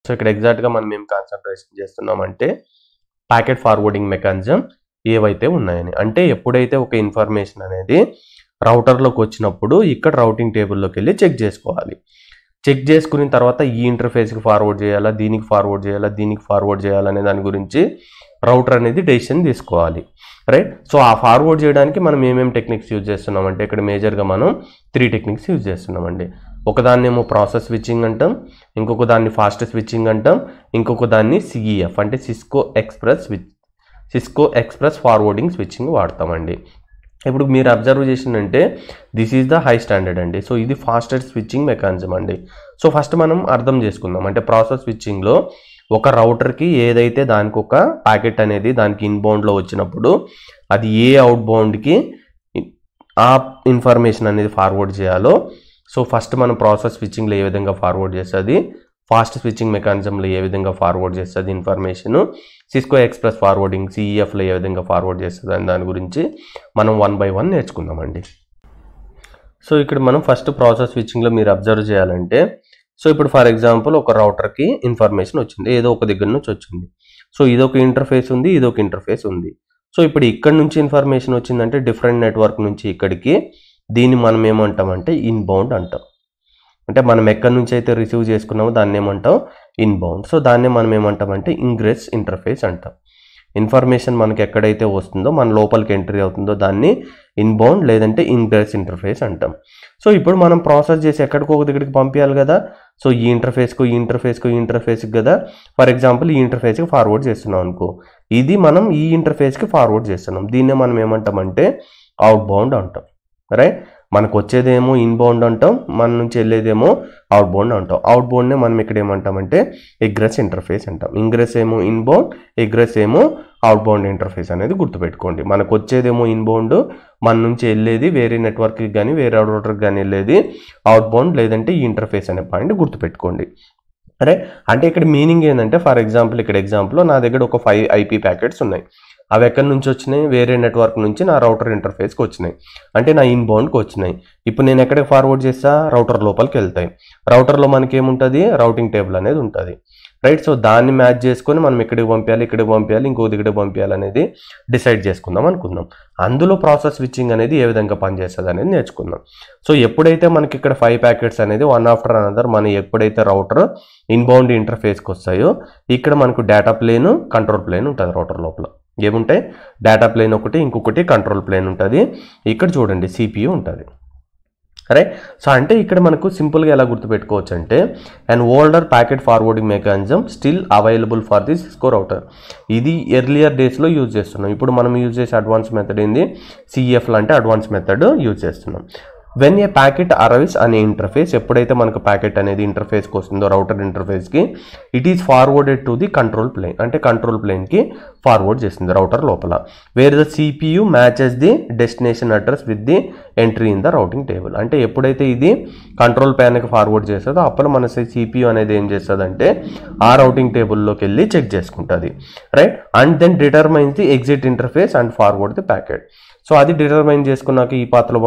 So ఇక్కడ ఎగ్జాక్ట్గా మనం ఏం కాన్సన్ట్రేషన్ చేస్తున్నామంటే ప్యాకెట్ ఫార్వర్డింగ్ మెకానిజం ఏవైతే ఉన్నాయని. అంటే ఎప్పుడైతే ఒక ఇన్ఫర్మేషన్ అనేది రౌటర్లోకి వచ్చినప్పుడు ఇక్కడ రౌటింగ్ టేబుల్లోకి వెళ్ళి చెక్ చేసుకోవాలి. చెక్ చేసుకున్న తర్వాత ఈ ఇంటర్ఫేస్కి ఫార్వర్డ్ చేయాలా, దీనికి ఫార్వర్డ్ చేయాలా, దీనికి ఫార్వర్డ్ చేయాలనే దాని గురించి రౌటర్ అనేది డెసిషన్ తీసుకోవాలి, రైట్. సో ఆ ఫార్వర్డ్ చేయడానికి మనం ఏమేమి టెక్నిక్స్ యూజ్ చేస్తున్నామంటే ఇక్కడ మేజర్గా మనం 3 టెక్నిక్స్ యూజ్ చేస్తున్నామండి. ఒకదాన్నేమో ప్రాసెస్ స్విచ్చింగ్ అంటాం, ఇంకొక దాన్ని ఫాస్ట్ స్విచ్చింగ్ అంటాం, ఇంకొక దాన్ని సిఈఎఫ్ అంటే సిస్కో ఎక్స్ప్రెస్ ఫార్వర్డింగ్ స్విచ్చింగ్ వాడతామండి. ఇప్పుడు మీరు అబ్జర్వ్ చేసిందంటే this is the high standard అండి. సో ఇది ఫాస్టెస్ట్ స్విచ్చింగ్ మెకానిజం అండి. సో ఫస్ట్ మనం అర్థం చేసుకుందాం. అంటే ప్రాసెస్ స్విచ్చింగ్లో ఒక రౌటర్కి ఏదైతే దానికి ఒక ప్యాకెట్ అనేది దానికి ఇన్బౌండ్లో వచ్చినప్పుడు అది ఏ అవుట్బౌండ్కి ఆ ఇన్ఫర్మేషన్ అనేది ఫార్వర్డ్ చేయాలో, సో ఫస్ట్ మనం ప్రాసెస్ స్విచ్చింగ్లో ఏ విధంగా ఫార్వర్డ్ చేస్తుంది, ఫాస్ట్ స్విచ్చింగ్ మెకానిజంలో ఏ విధంగా ఫార్వర్డ్ చేస్తుంది ఇన్ఫర్మేషన్, సిస్కో ఎక్స్ప్రెస్ ఫార్వర్డింగ్ సిఈఎఫ్లో ఏ విధంగా ఫార్వర్డ్ చేస్తుంది అని దాని గురించి మనం 1 by 1 నేర్చుకుందామండి. సో ఇక్కడ మనం ఫస్ట్ ప్రాసెస్ స్విచ్చింగ్లో మీరు అబ్జర్వ్ చేయాలంటే, సో ఇప్పుడు ఫర్ ఎగ్జాంపుల్ ఒక రౌటర్కి ఇన్ఫర్మేషన్ వచ్చింది, ఏదో ఒక దగ్గర నుంచి వచ్చింది. సో ఇదొక ఇంటర్ఫేస్ ఉంది, ఇదొక ఇంటర్ఫేస్ ఉంది. సో ఇప్పుడు ఇక్కడ నుంచి ఇన్ఫర్మేషన్ వచ్చిందంటే డిఫరెంట్ నెట్వర్క్ నుంచి ఇక్కడికి, దీన్ని మనం ఏమంటామంటే ఇన్బౌండ్ అంటాం. అంటే మనం ఎక్కడి నుంచి అయితే రిసీవ్ చేసుకున్నామో దాన్ని ఏమంటాం ఇన్బౌండ్. సో దాన్నే మనం ఏమంటామంటే ఇంగ్రెస్ ఇంటర్ఫేస్ అంటాం. ఇన్ఫర్మేషన్ మనకి ఎక్కడైతే వస్తుందో మన లోపలికి ఎంట్రీ అవుతుందో దాన్ని ఇన్బౌండ్ లేదంటే ఇంగ్రెస్ ఇంటర్ఫేస్ అంటాం. సో ఇప్పుడు మనం ప్రాసెస్ చేసి ఎక్కడికో ఒక దగ్గరికి పంపించాలి కదా. సో ఈ ఇంటర్ఫేస్కి కదా. ఫర్ ఎగ్జాంపుల్ ఈ ఇంటర్ఫేస్కి ఫార్వర్డ్ చేస్తున్నాం అనుకో, ఇది మనం ఈ ఇంటర్ఫేస్కి ఫార్వర్డ్ చేస్తున్నాం. దీన్నే మనం ఏమంటామంటే అవుట్బౌండ్ అంటాం, రైట్. మనకు వచ్చేదేమో ఇన్బౌండ్ అంటాం, మన నుంచి వెళ్ళేదేమో అవుట్బౌండ్ అంటాం. అవుట్బౌండ్నే మనం ఇక్కడ ఏమంటామంటే ఎగ్రెస్ ఇంటర్ఫేస్ అంటాం. ఇంగ్రెస్ ఏమో ఇన్బౌండ్, ఎగ్రెస్ ఏమో అవుట్బౌండ్ ఇంటర్ఫేస్ అనేది గుర్తుపెట్టుకోండి. మనకు వచ్చేదేమో ఇన్బౌండ్, మన నుంచి వెళ్ళేది వేరే నెట్వర్క్కి కానీ వేరే రౌటర్కి కానీ వెళ్ళేది అవుట్బౌండ్ లేదంటే ఈ ఇంటర్ఫేస్ అనే పాయింట్ గుర్తుపెట్టుకోండి, రైట్. అంటే ఇక్కడ మీనింగ్ ఏంటంటే ఫర్ ఎగ్జాంపుల్ ఇక్కడ ఎగ్జాంపుల్లో నా దగ్గర ఒక 5 IP ప్యాకెట్స్ ఉన్నాయి. అవి ఎక్కడి నుంచి వచ్చినాయి, వేరే నెట్వర్క్ నుంచి నా రౌటర్ ఇంటర్ఫేస్కి వచ్చినాయి, అంటే నా ఇన్బౌండ్కి వచ్చినాయి. ఇప్పుడు నేను ఎక్కడికి ఫార్వర్డ్ చేస్తా, రౌటర్ లోపలికి వెళ్తాయి. రౌటర్లో మనకి ఏముంటుంది, రౌటింగ్ టేబుల్ అనేది ఉంటుంది, రైట్. సో దాన్ని మ్యాచ్ చేసుకొని మనం ఇక్కడికి పంపించాలి, ఇంకో దగ్గరికి పంపించాలి అనేది డిసైడ్ చేసుకుందాం అనుకుందాం. అందులో ప్రాసెస్ స్విచ్చింగ్ అనేది ఏ విధంగా పనిచేస్తుంది అనేది నేర్చుకుందాం. సో ఎప్పుడైతే మనకి ఇక్కడ 5 ప్యాకెట్స్ అనేది వన్ ఆఫ్టర్ అనదర్ మనం ఎప్పుడైతే రౌటర్ ఇన్బౌండ్ ఇంటర్ఫేస్కి వస్తాయో ఇక్కడ మనకు డేటా ప్లేన్, కంట్రోల్ ప్లేన్ ఉంటుంది. రౌటర్ లోపల ఏముంటాయి, డేటా ప్లేన్ ఒకటి, ఇంకొకటి కంట్రోల్ ప్లేన్ ఉంటుంది. ఇక్కడ చూడండి CPU ఉంటుంది, రైట్. సో అంటే ఇక్కడ మనకు సింపుల్గా ఎలా గుర్తుపెట్టుకోవచ్చు అంటే and older packet forwarding mechanism still available for the Cisco router. ఇది ఎర్లియర్ డేస్లో యూజ్ చేస్తున్నాం. ఇప్పుడు మనం యూజ్ చేసే అడ్వాన్స్ మెథడ్ ఏంది, సిఈఎఫ్ లాంటి అడ్వాన్స్ మెథడ్ యూజ్ చేస్తున్నాం. వెన్ ఏ ప్యాకెట్ అరైవ్స్ అనే ఇంటర్ఫేస్, ఎప్పుడైతే మనకు ప్యాకెట్ అనేది ఇంటర్ఫేస్కి వస్తుందో రౌటర్ ఇంటర్ఫేస్కి, it is forwarded to the control plane, అంటే కంట్రోల్ ప్లేన్కి ఫార్వర్డ్ చేస్తుంది రౌటర్ లోపల. Where the CPU matches the destination address with the entry in the routing table. అంటే ఎప్పుడైతే ఇది కంట్రోల్ ప్లేన్కి ఫార్వర్డ్ చేస్తుందో అప్పుడు మన CPU అనేది ఏం చేస్తుందంటే ఆ రౌటింగ్ టేబుల్లోకి వెళ్ళి చెక్ చేసుకుంటుంది, right. And then determines the exit interface and forward the packet. So అది డిటర్మైన్ చేసుకున్నాక ఈ పాత్రలో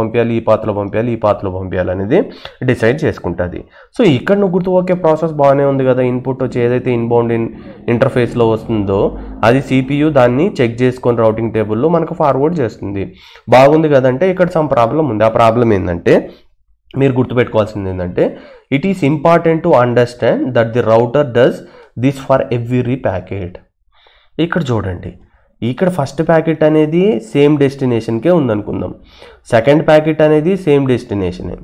పంపించాలి అనేది డిసైడ్ చేసుకుంటుంది. సో ఇక్కడ నువ్వు గుర్తు ఓకే ప్రాసెస్ బాగానే ఉంది కదా, ఇన్పుట్ వచ్చి ఏదైతే ఇన్బౌండ్ ఇంటర్ఫేస్లో వస్తుందో అది CPU దాన్ని చెక్ చేసుకొని రౌటింగ్ టేబుల్లో మనకు ఫార్వర్డ్ చేస్తుంది, బాగుంది కదంటే ఇక్కడ సమ్ ప్రాబ్లం ఉంది. ఆ ప్రాబ్లం ఏంటంటే మీరు గుర్తుపెట్టుకోవాల్సింది ఏంటంటే it is important to understand that the router does this for every packet. ఇక్కడ చూడండి, ఇక్కడ ఫస్ట్ ప్యాకెట్ అనేది సేమ్ డెస్టినేషన్కే ఉందనుకుందాం, సెకండ్ ప్యాకెట్ అనేది సేమ్ డెస్టినేషనే,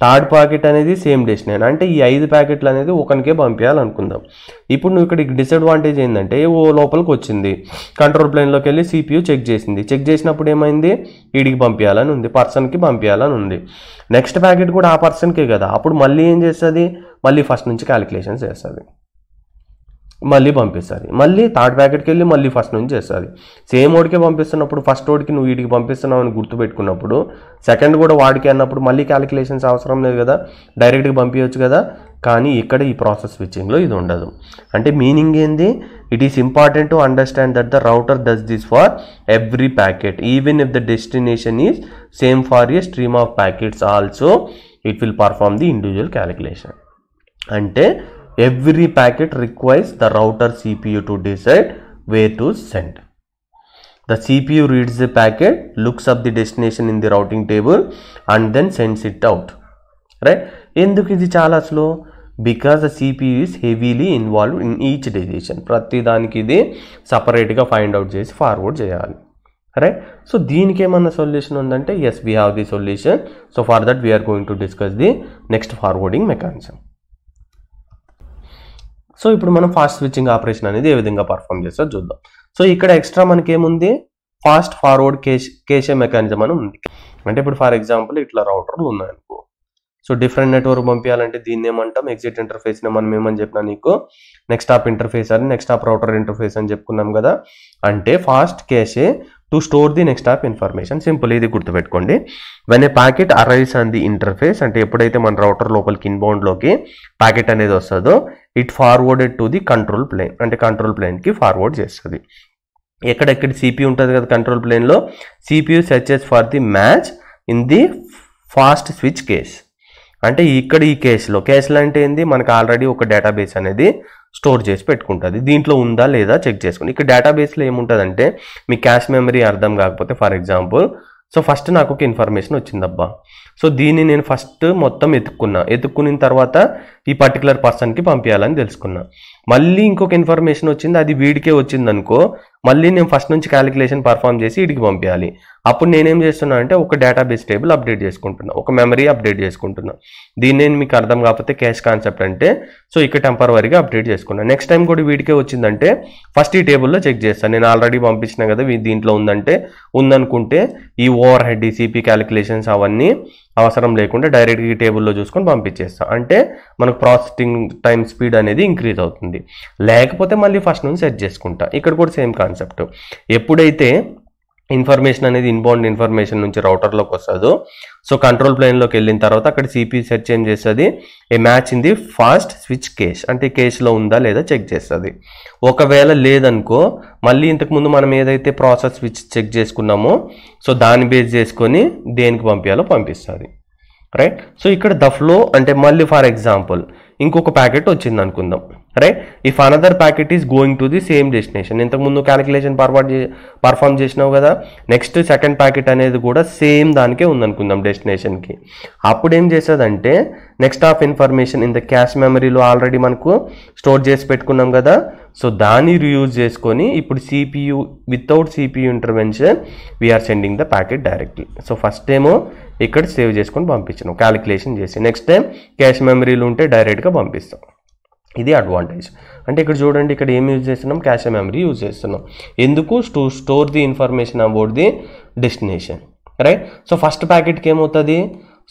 థర్డ్ ప్యాకెట్ అనేది సేమ్ డెస్టినేషన్. అంటే ఈ 5 ప్యాకెట్లు అనేది ఒకరికే పంపించాలనుకుందాం. ఇప్పుడు నువ్వు ఇక్కడ డిసడ్వాంటేజ్ ఏంటంటే ఓ లోపలికి వచ్చింది, కంట్రోల్ ప్లేన్లోకి వెళ్ళి CPU చెక్ చేసినప్పుడు ఏమైంది, వీడికి పంపించాలని ఉంది, పర్సన్కి పంపించాలని ఉంది. నెక్స్ట్ ప్యాకెట్ కూడా ఆ పర్సన్కే కదా, అప్పుడు మళ్ళీ ఏం చేస్తుంది, మళ్ళీ ఫస్ట్ నుంచి క్యాలిక్యులేషన్స్ చేస్తుంది, మళ్ళీ పంపిస్తుంది, మళ్ళీ థర్డ్ ప్యాకెట్కి వెళ్ళి మళ్ళీ ఫస్ట్ నుంచి చేస్తుంది. సేమ్ ఓడికే పంపిస్తున్నప్పుడు ఫస్ట్ ఓడికి నువ్వు వీడికి పంపిస్తున్నావు అని గుర్తుపెట్టుకున్నప్పుడు సెకండ్ కూడా వాడికి అన్నప్పుడు మళ్ళీ క్యాలిక్యులేషన్స్ అవసరం లేదు కదా, డైరెక్ట్గా పంపించవచ్చు కదా. కానీ ఇక్కడ ఈ ప్రాసెస్ స్విచ్చింగ్లో ఇది ఉండదు. అంటే మీనింగ్ ఏంది, it is important to understand that the router does this for every packet even if the destination is same for a stream of packets also it will perform the individual calculation. అంటే every packet requires the router CPU to decide where to send. The CPU reads the packet, looks up the destination in the routing table and then sends it out. Right? ఎందుకు ఇది చాలా slow? Because the CPU is heavily involved in each decision. ప్రతి దానికి ఇది సపరేట్గా find out చేసి forward చేయాలి. Right? So దీనికి ఏమన్నా సొల్యూషన్ ఉందంటే yes, we have the solution. So for that we're going to discuss the next forwarding mechanism. So ఇప్పుడు మనం ఫాస్ట్ స్విచ్చింగ్ ఆపరేషన్ అనేది ఏ విధంగా పర్ఫామ్ చేస్తో చూద్దాం. సో ఇక్కడ ఎక్స్ట్రా మనకి ఏముంది, ఫాస్ట్ ఫార్వర్డ్ కేషే మెకానిజం అని ఉంది. అంటే ఇప్పుడు ఫర్ ఎగ్జాంపుల్ ఇట్లా రౌటర్లు ఉన్నాయనుకో, సో డిఫరెంట్ నెట్వర్క్ పంపించాలంటే దీన్ని ఏమంటాం, ఎగ్జిట్ ఇంటర్ఫేస్ని మనం ఏమని చెప్పినా నీకు నెక్స్ట్ టాప్ ఇంటర్ఫేస్ అని, నెక్స్ట్ టాప్ రౌటర్ ఇంటర్ఫేస్ అని చెప్పుకున్నాం కదా. అంటే fast cache to store the next hop information. Simple, ఇది గుర్తుపెట్టుకోండి. When a packet arrives on the interface, అంటే ఎప్పుడైతే మన రౌటర్ లోపలికి ఇన్బౌండ్లోకి ప్యాకెట్ అనేది వస్తుందో, it forwarded to the control plane, అంటే కంట్రోల్ ప్లేన్కి ఫార్వర్డ్ చేస్తుంది. ఎక్కడెక్కడ సిపియూ ఉంటుంది కదా కంట్రోల్ ప్లేన్లో, CPU searches for the match in the fast switch cache. అంటే ఇక్కడ ఈ కేసులో అంటే ఏంది, మనకు ఆల్రెడీ ఒక డేటాబేస్ అనేది స్టోర్ చేసి పెట్టుకుంటుంది. దీంట్లో ఉందా లేదా చెక్ చేసుకుని. ఇక్కడ డేటాబేస్లో ఏముంటుందంటే, మీ క్యాష్ మెమరీ అర్థం కాకపోతే ఫర్ ఎగ్జాంపుల్, సో ఫస్ట్ నాకు ఒక ఇన్ఫర్మేషన్ వచ్చిందబ్బా, సో దీన్ని నేను ఫస్ట్ మొత్తం ఎత్తుక్కున్న తర్వాత ఈ పర్టికులర్ పర్సన్కి పంపించాలని తెలుసుకున్నా. మళ్ళీ ఇంకొక ఇన్ఫర్మేషన్ వచ్చింది, అది వీడికే వచ్చింది అనుకో, మళ్ళీ నేను ఫస్ట్ నుంచి క్యాలిక్యులేషన్ పర్ఫామ్ చేసి వీడికి పంపించాలి. అప్పుడు నేనేం చేస్తున్నా అంటే ఒక డేటాబేస్ టేబుల్ అప్డేట్ చేసుకుంటున్నా, ఒక మెమరీ అప్డేట్ చేసుకుంటున్నా. దీన్ని నేను మీకు అర్థం కాకపోతే క్యాష్ కాన్సెప్ట్ అంటే, సో ఇక్కడ టెంపరవరీగా అప్డేట్ చేసుకున్నాను. నెక్స్ట్ టైం కూడా వీడికే వచ్చిందంటే ఫస్ట్ ఈ టేబుల్లో చెక్ చేస్తాను. నేను ఆల్రెడీ పంపించిన కదా, దీంట్లో ఉందంటే ఉందనుకుంటే ఈ ఓవర్ హెడ్ ఈసీపీ క్యాలిక్యులేషన్స్ అవన్నీ అవసరం లేకుండా డైరెక్ట్గా ఈ టేబుల్లో చూసుకొని పంపించేస్తాం. అంటే మనకు ప్రాసెసింగ్ టైం స్పీడ్ అనేది ఇంక్రీజ్ అవుతుంది. లేకపోతే మళ్ళీ ఫస్ట్ నుంచి సెట్ చేసుకుంటా. ఇక్కడ కూడా సేమ్ కాన్సెప్ట్. ఎప్పుడైతే ఇన్ఫర్మేషన్ అనేది ఇన్బౌండ్ ఇన్ఫర్మేషన్ నుంచి రౌటర్లోకి వస్తుందో, సో కంట్రోల్ ప్లేన్లోకి వెళ్ళిన తర్వాత అక్కడ సిపియూ సెర్చ్ ఏం చేస్తుంది, a match in the fast switch cache, అంటే కేసులో ఉందా లేదా చెక్ చేస్తుంది. ఒకవేళ లేదనుకో, మళ్ళీ ఇంతకుముందు మనం ఏదైతే ప్రాసెస్ స్విచ్ చెక్ చేసుకున్నామో, సో దాన్ని బేస్ చేసుకొని దేనికి పంపించాలో పంపిస్తుంది. రైట్? సో ఇక్కడ ద ఫ్లో అంటే మళ్ళీ ఫర్ ఎగ్జాంపుల్ ఇంకొక ప్యాకెట్ వచ్చింది అనుకుందాం. Right? If another packet is going to the same destination, ఇంతకుముందు క్యాలిక్యులేషన్ పర్ఫామ్ చేసినావు కదా, నెక్స్ట్ సెకండ్ ప్యాకెట్ అనేది కూడా సేమ్ దానికే ఉందనుకుందాం డెస్టినేషన్కి. అప్పుడు ఏం చేస్తుందంటే next of information in the cache మెమరీలో ఆల్రెడీ మనకు స్టోర్ చేసి పెట్టుకున్నాం కదా, సో దాన్ని రీయూజ్ చేసుకొని ఇప్పుడు CPU without CPU intervention we're sending the packet directly. So first ఏమో ఇక్కడ సేవ్ చేసుకొని పంపించినాం క్యాలిక్యులేషన్ చేసి, నెక్స్ట్ టైం క్యాష్ మెమరీలు ఉంటే డైరెక్ట్గా పంపిస్తాం. ఇది అడ్వాంటేజ్. అంటే ఇక్కడ చూడండి, ఇక్కడ ఏం యూజ్ చేస్తున్నాం, క్యాష్ మెమరీ యూజ్ చేస్తున్నాం. ఎందుకు, to store the information about the destination. Right? So first ప్యాకెట్కి ఏమవుతుంది,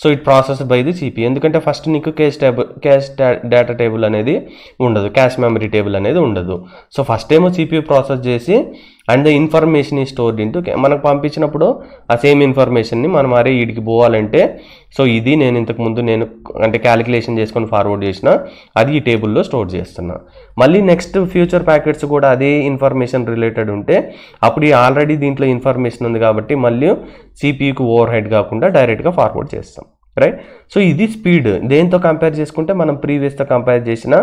so it process by the CP. ఎందుకంటే ఫస్ట్ నీకు క్యాష్ డేటా టేబుల్ అనేది ఉండదు, క్యాష్ మెమరీ టేబుల్ అనేది ఉండదు. సో ఫస్ట్ ఏమో సిపియూ ప్రాసెస్ చేసి అండ్ ద ఇన్ఫర్మేషన్ ఈ స్టోర్డ్ ఇంటూ, మనకు పంపించినప్పుడు ఆ సేమ్ ఇన్ఫర్మేషన్ని మనం అరే వీడికి పోవాలంటే, సో ఇది నేను ఇంతకుముందు అంటే క్యాలిక్యులేషన్ చేసుకొని ఫార్వర్డ్ చేసిన అది ఈ టేబుల్లో స్టోర్ చేస్తున్నా. మళ్ళీ నెక్స్ట్ ఫ్యూచర్ ప్యాకెట్స్ కూడా అదే ఇన్ఫర్మేషన్ రిలేటెడ్ ఉంటే అప్పుడు ఆల్రెడీ దీంట్లో ఇన్ఫర్మేషన్ ఉంది కాబట్టి మళ్ళీ సిపియూకి ఓవర్ హెడ్ కాకుండా డైరెక్ట్గా ఫార్వర్డ్ చేస్తాం. రైట్? సో ఇది స్పీడ్. దేంతో కంపేర్ చేసుకుంటే మనం ప్రీవియస్తో కంపేర్ చేసిన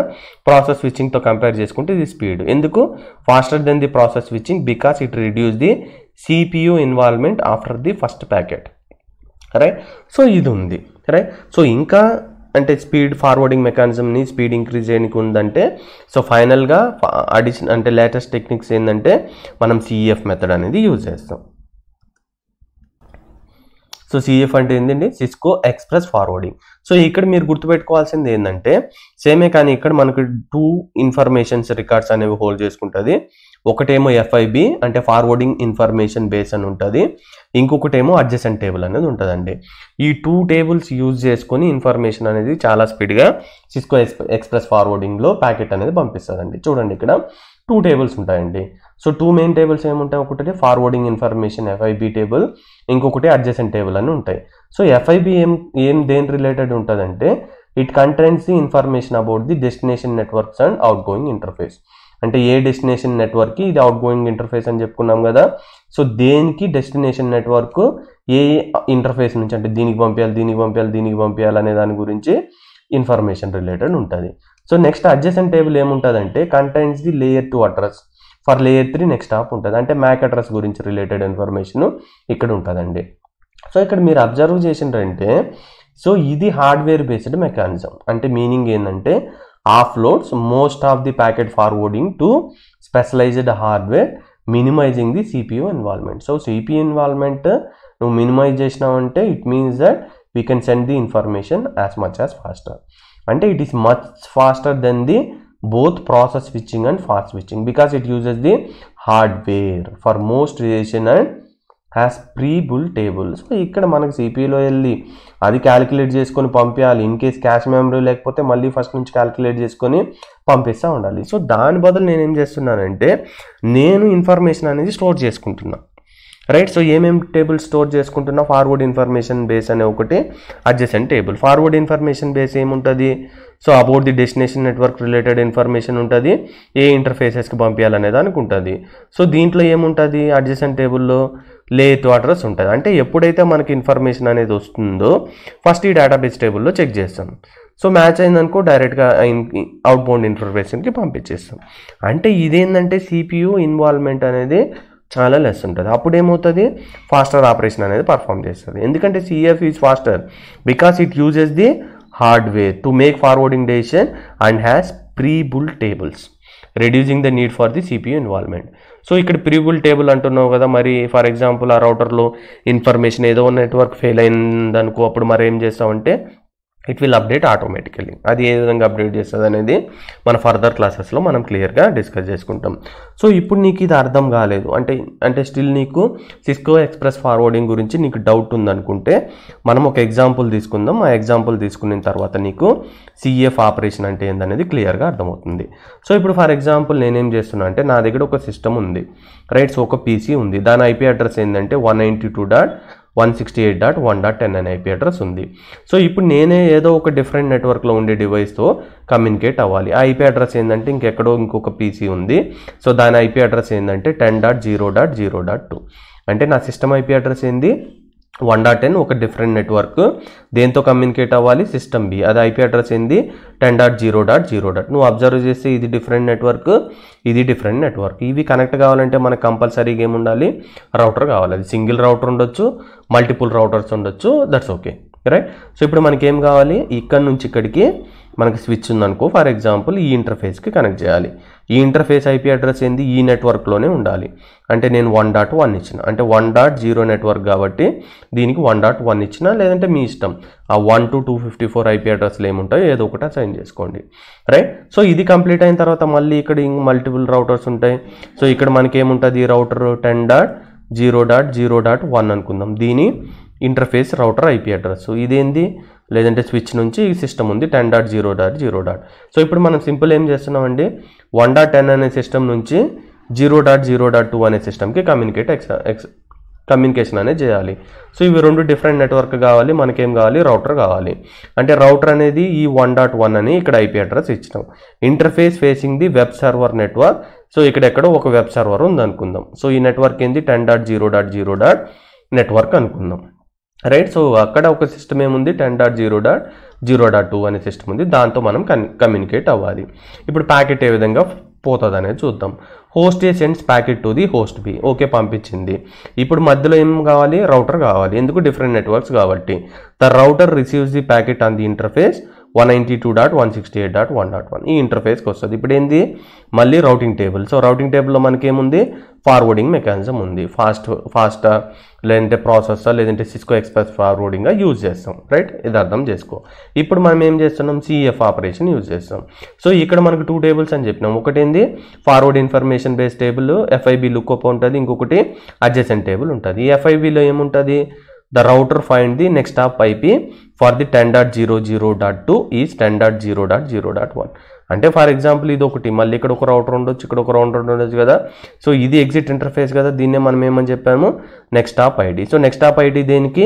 ప్రాసెస్ స్విచ్చింగ్తో కంపేర్ చేసుకుంటే ఇది స్పీడ్. ఎందుకు, faster then the process switching because it reduces the CPU involvement after the first packet. Right? So ఇది ఉంది. రైట్? సో ఇంకా అంటే స్పీడ్ ఫార్వర్డింగ్ మెకానిజంని స్పీడ్ ఇంక్రీజ్ చేయడానికి ఉందంటే, సో ఫైనల్గా అడిషన్ అంటే లేటెస్ట్ టెక్నిక్స్ ఏంటంటే మనం సిఈఎఫ్ మెథడ్ అనేది యూజ్ చేస్తాం. సో సిఎఫ్ అంటే ఏంటండి, సిస్కో ఎక్స్ప్రెస్ ఫార్వర్డింగ్. సో ఇక్కడ మీరు గుర్తుపెట్టుకోవాల్సింది ఏంటంటే సేమే, కానీ ఇక్కడ మనకు 2 ఇన్ఫర్మేషన్స్ రికార్డ్స్ అనేవి హోల్డ్ చేసుకుంటుంది. ఒకటేమో ఎఫ్ఐబి అంటే ఫార్వర్డింగ్ ఇన్ఫర్మేషన్ బేస్ అని ఉంటుంది, ఇంకొకటేమో అడ్జసెంట్ టేబుల్ అనేది ఉంటుందండి. ఈ 2 టేబుల్స్ యూజ్ చేసుకొని ఇన్ఫర్మేషన్ అనేది చాలా స్పీడ్గా సిస్కో ఎక్స్ప్రెస్ ఫార్వర్డింగ్లో ప్యాకెట్ అనేది పంపిస్తుందండి. చూడండి ఇక్కడ 2 టేబుల్స్ ఉంటాయండి. సో 2 మెయిన్ టేబుల్స్ ఏముంటాయి, ఒకటి ఫార్వర్డింగ్ ఇన్ఫర్మేషన్ ఎఫ్ఐబి టేబుల్, ఇంకొకటి అడ్జసెంట్ టేబుల్ అని ఉంటాయి. సో ఎఫ్ఐబి దేని రిలేటెడ్ ఉంటుందంటే it contains the information about the destination networks and out going interface. అంటే ఏ డెస్టినేషన్ నెట్వర్క్కి ఇది అవుట్ గోయింగ్ ఇంటర్ఫేస్ అని చెప్పుకున్నాం కదా, సో దేనికి డెస్టినేషన్ నెట్వర్క్ ఏ ఇంటర్ఫేస్ నుంచి అంటే దీనికి పంపించాలి అనే దాని గురించి ఇన్ఫర్మేషన్ రిలేటెడ్ ఉంటుంది. సో నెక్స్ట్ అడ్జసెంట్ టేబుల్ ఏముంటుందంటే contains the layer 2 address, for layer 3 next hop ఉంటుంది. అంటే మ్యాక్ అడ్రస్ గురించి రిలేటెడ్ ఇన్ఫర్మేషన్ ఇక్కడ ఉంటుందండి. సో ఇక్కడ మీరు అబ్జర్వ్ చేసిండ్రంటే సో ఇది హార్డ్వేర్ బేస్డ్ మెకానిజం. అంటే మీనింగ్ ఏంటంటే offloads most of the packet forwarding to specialized hardware minimizing the CPU involvement. So CPU involvement నువ్వు మినిమైజ్ చేసినావంటే it means that we can send the information as much as faster. అంటే it is much faster then the both process switching and fast switching because it uses the hardware for most relation and has pre-built tables. So ఇక్కడ మనకి సిపియూలో వెళ్ళి అది calculate చేసుకొని పంపించాలి. In case cash memory లేకపోతే మళ్ళీ first నుంచి calculate చేసుకొని పంపిస్తూ ఉండాలి. సో దాని బదులు నేను ఏం చేస్తున్నానంటే నేను ఇన్ఫర్మేషన్ అనేది స్టోర్ చేసుకుంటున్నా, రైట్. సో ఏమేమి టేబుల్ స్టోర్ చేసుకుంటున్నా, ఫార్వర్డ్ ఇన్ఫర్మేషన్ బేస్ అనే ఒకటి, adjacent table. Forward information base ఏముంటుంది, so about the destination network related information ఉంటుంది, ఏ ఇంటర్ఫేసెస్కి పంపించాలనే దానికి ఉంటుంది. సో దీంట్లో ఏముంటుంది, అడ్జసెంట్ టేబుల్లో లేయర్ 2 అడ్రస్ ఉంటుంది. అంటే ఎప్పుడైతే మనకి ఇన్ఫర్మేషన్ అనేది వస్తుందో ఫస్ట్ ఈ డేటాబేస్ టేబుల్లో చెక్ చేస్తాం. సో మ్యాచ్ అయిందనుకో డైరెక్ట్గా అవుట్ బౌండ్ ఇన్ఫర్మేషన్కి పంపించేస్తాం. అంటే ఇదేంటంటే సిపియూ ఇన్వాల్వ్మెంట్ అనేది చాలా లెస్ ఉంటుంది. అప్పుడు ఏమవుతుంది, ఫాస్టర్ ఆపరేషన్ అనేది పర్ఫామ్ చేస్తుంది. ఎందుకంటే CF is faster because it uses the hardware to make forwarding decision and has pre-built tables reducing the need for the CPU involvement. So ఇక్కడ pre-built table అంటున్నావు కదా, మరి ఫర్ ఎగ్జాంపుల్ ఆ రౌటర్లో information ఏదో network fail అయిందనుకో అప్పుడు మరి ఏం చేస్తామంటే ఇట్ విల్ అప్డేట్ ఆటోమేటికలీ. అది ఏ విధంగా అప్డేట్ చేస్తుంది అనేది మన ఫర్దర్ క్లాసెస్లో మనం క్లియర్గా డిస్కస్ చేసుకుంటాం. సో ఇప్పుడు నీకు ఇది అర్థం కాలేదు అంటే స్టిల్ నీకు సిస్కో ఎక్స్ప్రెస్ ఫార్వర్డింగ్ గురించి నీకు డౌట్ ఉందనుకుంటే మనం ఒక ఎగ్జాంపుల్ తీసుకుందాం. ఆ ఎగ్జాంపుల్ తీసుకున్న తర్వాత నీకు సిఎఫ్ ఆపరేషన్ అంటే ఏందనేది క్లియర్గా అర్థమవుతుంది. సో ఇప్పుడు ఫర్ ఎగ్జాంపుల్ నేనేం చేస్తున్నా అంటే నా దగ్గర ఒక సిస్టమ్ ఉంది, రైట్. సో ఒక పీసీ ఉంది, దాని ఐపీ అడ్రస్ ఏంటంటే 192.168.1.10 అనే ఐపీ అడ్రస్ ఉంది. సో ఇప్పుడు నేనే ఏదో ఒక డిఫరెంట్ నెట్వర్క్లో ఉండే డివైస్తో కమ్యూనికేట్ అవ్వాలి. ఆ ఐపీ అడ్రస్ ఏంటంటే ఇంకెక్కడో ఇంకొక పీసీ ఉంది. సో దాని ఐపీ అడ్రస్ ఏంటంటే 10.0.0.2. అంటే నా సిస్టమ్ ఐపీ అడ్రస్ ఏంది 1.10, ఒక డిఫరెంట్ నెట్వర్క్ దేంతో కమ్యూనికేట్ అవ్వాలి, సిస్టమ్ బి. అది ఐపీ అడ్రస్ ఏంది 10.0.0. నువ్వు అబ్జర్వ్ చేస్తే ఇది డిఫరెంట్ నెట్వర్క్, ఇది డిఫరెంట్ నెట్వర్క్. ఇవి కనెక్ట్ కావాలంటే మనకు కంపల్సరీగా ఏముండాలి, రౌటర్ కావాలి. అది సింగిల్ రౌటర్ ఉండొచ్చు, మల్టిపుల్ రౌటర్స్ ఉండొచ్చు, దట్స్ ఓకే, రైట్. సో ఇప్పుడు మనకి ఏం కావాలి, ఇక్కడ నుంచి ఇక్కడికి మనకి స్విచ్ ఉందనుకో, ఫర్ ఎగ్జాంపుల్ ఈ ఇంటర్ఫేస్కి కనెక్ట్ చేయాలి. ఈ ఇంటర్ఫేస్ ఐపీ అడ్రస్ ఏంది, ఈ నెట్వర్క్లోనే ఉండాలి. అంటే నేను 1.1 ఇచ్చిన, అంటే 1.0 నెట్వర్క్ కాబట్టి దీనికి 1.1 ఇచ్చిన, లేదంటే మీ ఇష్టం. ఆ 1 to 254 ఐపీ అడ్రస్లు ఏముంటాయో ఏదో ఒకటి అసైన్ చేసుకోండి, రైట్. సో ఇది కంప్లీట్ అయిన తర్వాత మళ్ళీ ఇక్కడ మల్టిపుల్ రౌటర్స్ ఉంటాయి. సో ఇక్కడ మనకి ఏముంటుంది, రౌటర్ 10.0.0.1 అనుకుందాం. దీని ఇంటర్ఫేస్ రౌటర్ ఐపీ అడ్రస్ ఇదేంది, లేదంటే స్విచ్ నుంచి ఈ సిస్టమ్ ఉంది 10.0.0. సో ఇప్పుడు మనం సింపుల్ ఏం చేస్తున్నామండి, 1.10 అనే సిస్టమ్ నుంచి 0.0.2 అనే సిస్టమ్కి కమ్యూనికేషన్ అనేది చేయాలి. సో ఇవి రెండు డిఫరెంట్ నెట్వర్క్ కావాలి, మనకేం కావాలి, రౌటర్ కావాలి. అంటే రౌటర్ అనేది ఈ 1.1 అని ఇక్కడ ఐపీ అడ్రస్ ఇచ్చినాం. Interface facing the web server network. So ఇక్కడెక్కడో ఒక వెబ్ సర్వర్ ఉంది అనుకుందాం. సో ఈ నెట్వర్క్ ఏంది 10.0.0. నెట్వర్క్ అనుకుందాం, రైట్. సో అక్కడ ఒక సిస్టమ్ ఏముంది 10.0.0.2 అనే సిస్టమ్ ఉంది, దాంతో మనం కమ్యూనికేట్ అవ్వాలి. ఇప్పుడు ప్యాకెట్ ఏ విధంగా పోతుంది అనేది చూద్దాం. Host A sends packet to the host B, okay పంపించింది. ఇప్పుడు మధ్యలో ఏం కావాలి, రౌటర్ కావాలి. ఎందుకు, డిఫరెంట్ నెట్వర్క్స్ కాబట్టి. The router receives the packet on the interface 192.168.1.1 ఈ ఇంటర్ఫేస్కి వస్తుంది. ఇప్పుడు ఏంది, మళ్ళీ రౌటింగ్ టేబుల్. సో రౌటింగ్ టేబుల్లో మనకి ఏముంది, ఫార్వర్డింగ్ మెకానిజం ఉంది. ఫాస్టా లేదంటే ప్రాసెసర్ లేదంటే సిస్కో ఎక్స్ప్రెస్ ఫార్వర్డింగ్గా యూజ్ చేస్తాం, రైట్. ఇది అర్థం చేసుకో. ఇప్పుడు మనం ఏం చేస్తున్నాం, సిఎఫ్ ఆపరేషన్ యూజ్ చేస్తాం. సో ఇక్కడ మనకు 2 టేబుల్స్ అని చెప్పినాం. ఒకటి ఏంది forward information base table, FIB lookup ఉంటుంది. ఇంకొకటి అడ్జసెంట్ టేబుల్ ఉంటుంది. ఈ ఎఫ్ఐబిలో ఏముంటుంది, the router find the next hop IP for the 10.0.0.2 is 10.0.0.1. అంటే ఫర్ ఎగ్జాంపుల్ ఇది ఒకటి, మళ్ళీ ఇక్కడ ఒక రౌటర్ ఉండొచ్చు, ఇక్కడ ఒక రౌటర్ ఉండొచ్చు కదా. సో ఇది ఎగ్జిట్ ఇంటర్ఫేస్ కదా, దీన్నే మనం ఏమని చెప్పాము, next hop ID. So next hop ID దేనికి,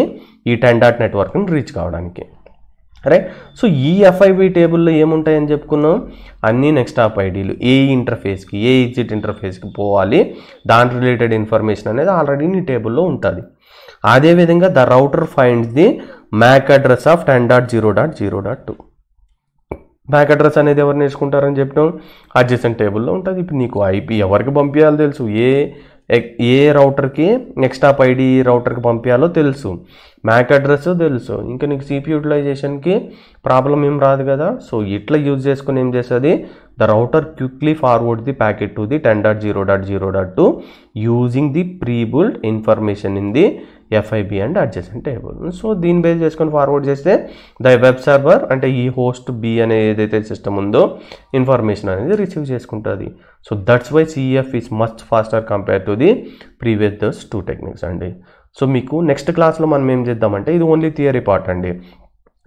ఈ 10. నెట్వర్క్ని రీచ్ కావడానికి, రైట్. సో ఈ ఎఫ్ఐబి టేబుల్లో ఏముంటాయని చెప్పుకున్నాం, అన్ని నెక్స్ట్ హాప్ ఐడీలు ఏ ఇంటర్ఫేస్కి, ఏ ఎగ్జిట్ ఇంటర్ఫేస్కి పోవాలి, దాని రిలేటెడ్ ఇన్ఫర్మేషన్ అనేది ఆల్రెడీ నీ టేబుల్లో ఉంటుంది. అదేవిధంగా the router finds the MAC address of 10.0.0.2. Back address అనేది ఎవరు నేర్చుకుంటారని చెప్పినాం, అడ్జసెంట్ టేబుల్లో ఉంటుంది. ఇప్పుడు నీకు ఐపీ ఎవరికి పంపించాలో తెలుసు, ఏ రౌటర్కి నెక్స్ట్ హాప్ ఐడి రౌటర్కి పంపించాలో తెలుసు, మ్యాక్ అడ్రస్ తెలుసు, ఇంకా నీకు సిపి యూటిలైజేషన్కి ప్రాబ్లం ఏం రాదు కదా. సో ఇట్లా యూజ్ చేసుకుని ఏం చేస్తుంది, the router quickly forward the packet to the 10.0.0.2 using the pre-build information in the FIB and adjacent table. So దీన్ని బేస్ చేసుకొని ఫార్వర్డ్ చేస్తే ద వెబ్ సర్వర్ అంటే ఈ హోస్ట్ బి అనే ఏదైతే సిస్టమ్ ఉందో ఇన్ఫర్మేషన్ అనేది రిసీవ్ చేసుకుంటుంది. So that's why CEF is much faster compare to the previous those 2 techniques అండి. సో మీకు నెక్స్ట్ క్లాస్లో మనం ఏం చేద్దామంటే, ఇది ఓన్లీ థియరీ పార్ట్ అండి.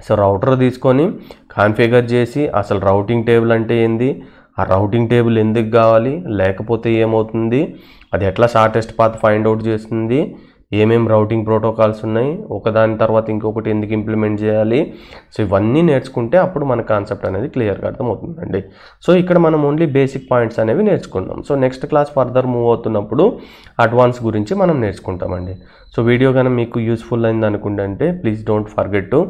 సో రౌటర్ తీసుకొని కాన్ఫిగర్ చేసి అసలు రౌటింగ్ టేబుల్ అంటే ఏంది, ఆ రౌటింగ్ టేబుల్ ఎందుకు కావాలి, లేకపోతే ఏమవుతుంది, అది ఎట్లా షార్టెస్ట్ పాత్ ఫైండ్ అవుట్ చేస్తుంది, ఏమేం రౌటింగ్ ప్రోటోకాల్స్ ఉన్నాయి, ఒకదాని తర్వాత ఇంకొకటి ఎందుకు ఇంప్లిమెంట్ చేయాలి. సో ఇవన్నీ నేర్చుకుంటే అప్పుడు మన కాన్సెప్ట్ అనేది క్లియర్గా అర్థమవుతుందండి. సో ఇక్కడ మనం ఓన్లీ బేసిక్ పాయింట్స్ అనేవి నేర్చుకున్నాం. So next class further move అవుతున్నప్పుడు అడ్వాన్స్ గురించి మనం నేర్చుకుంటామండి. సో వీడియో కానీ మీకు యూస్ఫుల్ అయింది అనుకుంటే please don't forget to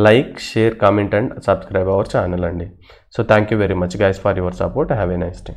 like, share, comment and subscribe our channel అండి. So thank you very much guys for your support. Have a nice day.